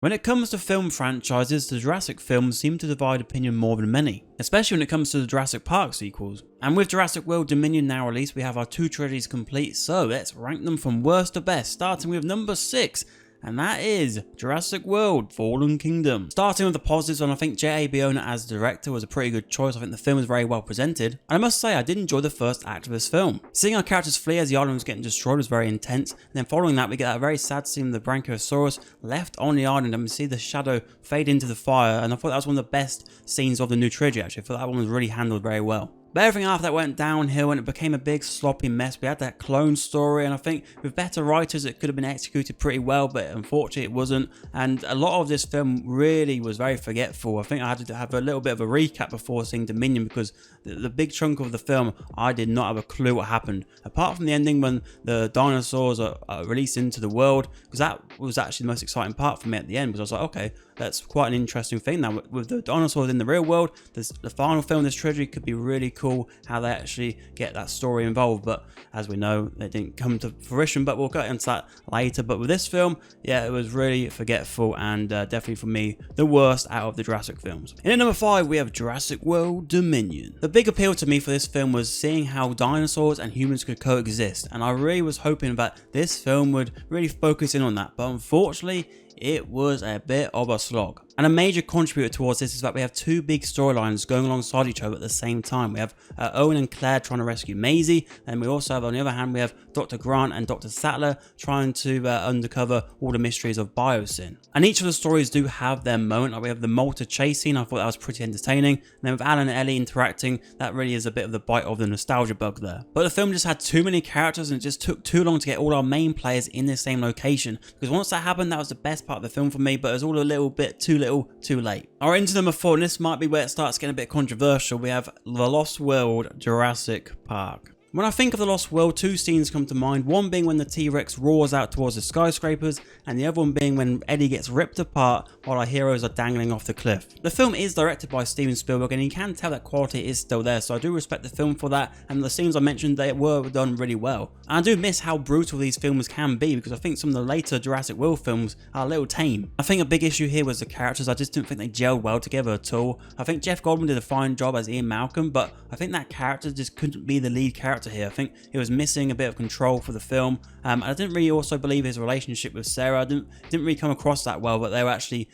When it comes to film franchises, the Jurassic films seem to divide opinion more than many, especially when it comes to the Jurassic Park sequels. And with Jurassic World Dominion now released, we have our 2 trilogies complete, so let's rank them from worst to best, starting with number 6. And that is Jurassic World Fallen Kingdom. Starting with the positives, and I think J.A. Bayona as director was a pretty good choice. I think the film was very well presented, and I must say I did enjoy the first act of this film. Seeing our characters flee as the island was getting destroyed was very intense, and then following that we get that very sad scene of the Brachiosaurus left on the island, and we see the shadow fade into the fire, and I thought that was one of the best scenes of the new trilogy actually. I thought that one was really handled very well. But everything after that went downhill and it became a big sloppy mess. We had that clone story, and I think with better writers it could have been executed pretty well, but unfortunately it wasn't. And a lot of this film really was very forgetful. I think I had to have a little bit of a recap before seeing Dominion, because the big chunk of the film I did not have a clue what happened. Apart from the ending when the dinosaurs are released into the world, because that was actually the most exciting part for me at the end, because I was like, okay, that's quite an interesting thing. Now with the dinosaurs in the real world, the final film of this trilogy could be really cool how they actually get that story involved, but as we know it didn't come to fruition, but we'll get into that later. But with this film, yeah, it was really forgetful, and definitely for me the worst out of the Jurassic films. And at number 5 we have Jurassic World Dominion. The big appeal to me for this film was seeing how dinosaurs and humans could coexist, and I really was hoping that this film would really focus in on that, but unfortunately it was a bit of a slog. And a major contributor towards this is that we have 2 big storylines going alongside each other at the same time. We have Owen and Claire trying to rescue Maisie, and we also have, on the other hand, we have Dr. Grant and Dr. Sattler trying to uncover all the mysteries of Biosyn. And each of the stories do have their moment. Like we have the Malta chase scene, I thought that was pretty entertaining. And then with Alan and Ellie interacting, that really is a bit of the bite of the nostalgia bug there. But the film just had too many characters, and it just took too long to get all our main players in the same location. Because once that happened, that was the best part of the film for me, but it was all a little bit too little, too late. Alright, into number 4, and this might be where it starts getting a bit controversial. We have The Lost World Jurassic Park. When I think of The Lost World, 2 scenes come to mind, one being when the T-Rex roars out towards the skyscrapers, and the other one being when Eddie gets ripped apart while our heroes are dangling off the cliff. The film is directed by Steven Spielberg, and you can tell that quality is still there, so I do respect the film for that, and the scenes I mentioned, they were done really well. And I do miss how brutal these films can be, because I think some of the later Jurassic World films are a little tame. I think a big issue here was the characters. I just didn't think they gelled well together at all. I think Jeff Goldblum did a fine job as Ian Malcolm, but I think that character just couldn't be the lead character here. I think he was missing a bit of control for the film. I didn't really also believe his relationship with Sarah. I didn't really come across that well, but they were actually,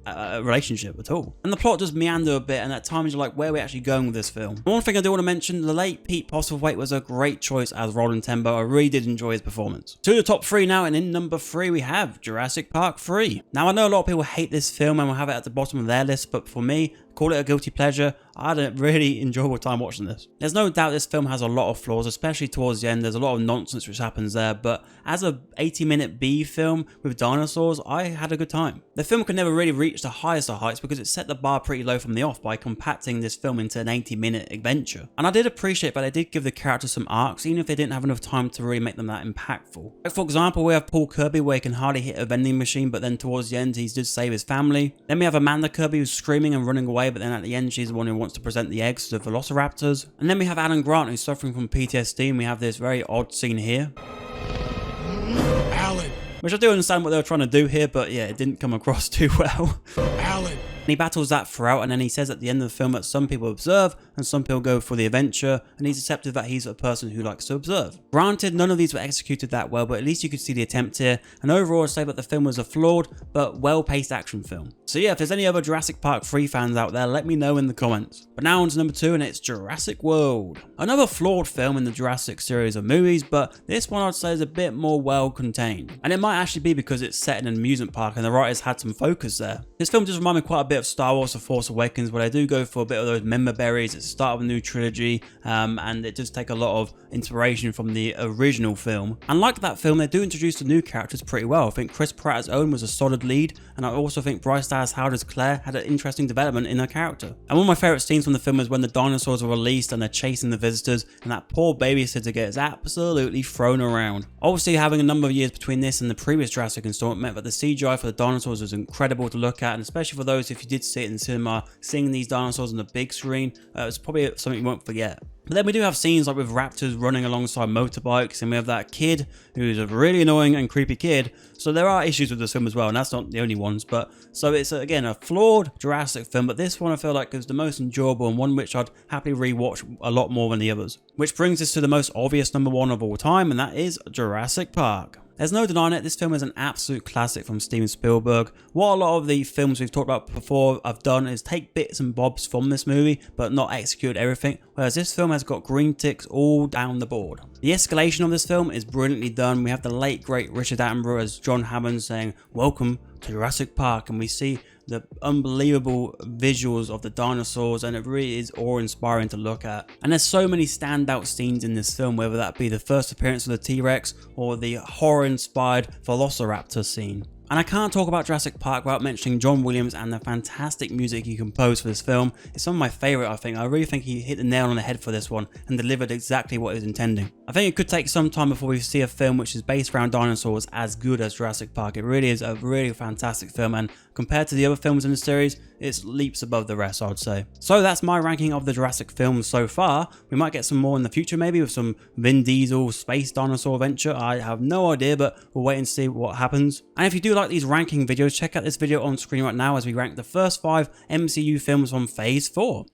a relationship at all. And the plot does meander a bit, and at times you're like, where are we actually going with this film? One thing I do want to mention, the late Pete Postlethwaite was a great choice as Roland Tembo. I really did enjoy his performance. To the top 3 now, and in number 3 we have Jurassic Park 3. Now I know a lot of people hate this film and will have it at the bottom of their list, but for me, call it a guilty pleasure, I had a really enjoyable time watching this. There's no doubt this film has a lot of flaws, especially towards the end. There's a lot of nonsense which happens there, but as a 80-minute B film with dinosaurs, I had a good time. The film could never really reach the highest of heights because it set the bar pretty low from the off by compacting this film into an 80-minute adventure. And I did appreciate that they did give the characters some arcs, even if they didn't have enough time to really make them that impactful. Like for example, we have Paul Kirby where he can hardly hit a vending machine, but then towards the end he did save his family. Then we have Amanda Kirby who's screaming and running away, but then at the end she's the one who wants to present the eggs to the velociraptors. And then we have Alan Grant who's suffering from PTSD, and we have this very odd scene here. Alan. Which I do understand what they were trying to do here, but yeah, it didn't come across too well. Alan. And he battles that throughout, and then he says at the end of the film that some people observe and some people go for the adventure, and he's accepted that he's a person who likes to observe. Granted, none of these were executed that well, but at least you could see the attempt here, and overall I'd say that the film was a flawed but well-paced action film. So yeah, if there's any other Jurassic Park 3 fans out there, let me know in the comments. But now on to number 2, and it's Jurassic World. Another flawed film in the Jurassic series of movies, but this one I'd say is a bit more well contained. And it might actually be because it's set in an amusement park and the writers had some focus there. This film does remind me quite a bit of Star Wars The Force Awakens, where they do go for a bit of those member berries at the start of a new trilogy, and it does take a lot of inspiration from the original film. And like that film, they do introduce the new characters pretty well. I think Chris Pratt as Owen was a solid lead, and I also think Bryce Dallas Howard as Claire had an interesting development in her character. And one of my favourite scenes from the film is when the dinosaurs are released and they're chasing the visitors, and that poor babysitter gets absolutely thrown around. Obviously, having a number of years between this and the previous Jurassic installment meant that the CGI for the dinosaurs was incredible to look at, and especially for those who if you did see it in the cinema, seeing these dinosaurs on the big screen, it's probably something you won't forget. But then we do have scenes like with raptors running alongside motorbikes, and we have that kid who's a really annoying and creepy kid. So there are issues with this film as well, and that's not the only ones. But so it's again a flawed Jurassic film, but this one I feel like is the most enjoyable and one which I'd happily rewatch a lot more than the others. Which brings us to the most obvious number one of all time, and that is Jurassic Park. There's no denying it, this film is an absolute classic from Steven Spielberg. What a lot of the films we've talked about before have done is take bits and bobs from this movie, but not execute everything, whereas this film has got green ticks all down the board. The escalation of this film is brilliantly done. We have the late great Richard Attenborough as John Hammond saying, "Welcome to Jurassic Park," and we see the unbelievable visuals of the dinosaurs, and it really is awe-inspiring to look at. And there's so many standout scenes in this film, whether that be the first appearance of the T-Rex or the horror-inspired Velociraptor scene. And I can't talk about Jurassic Park without mentioning John Williams and the fantastic music he composed for this film. It's some of my favourite, I think. I really think he hit the nail on the head for this one and delivered exactly what he was intending. I think it could take some time before we see a film which is based around dinosaurs as good as Jurassic Park. It really is a really fantastic film, and compared to the other films in the series, it's leaps above the rest, I'd say. So that's my ranking of the Jurassic films so far. We might get some more in the future, maybe with some Vin Diesel space dinosaur adventure. I have no idea, but we'll wait and see what happens. And if you do like these ranking videos, check out this video on screen right now as we rank the first 5 MCU films from Phase 4.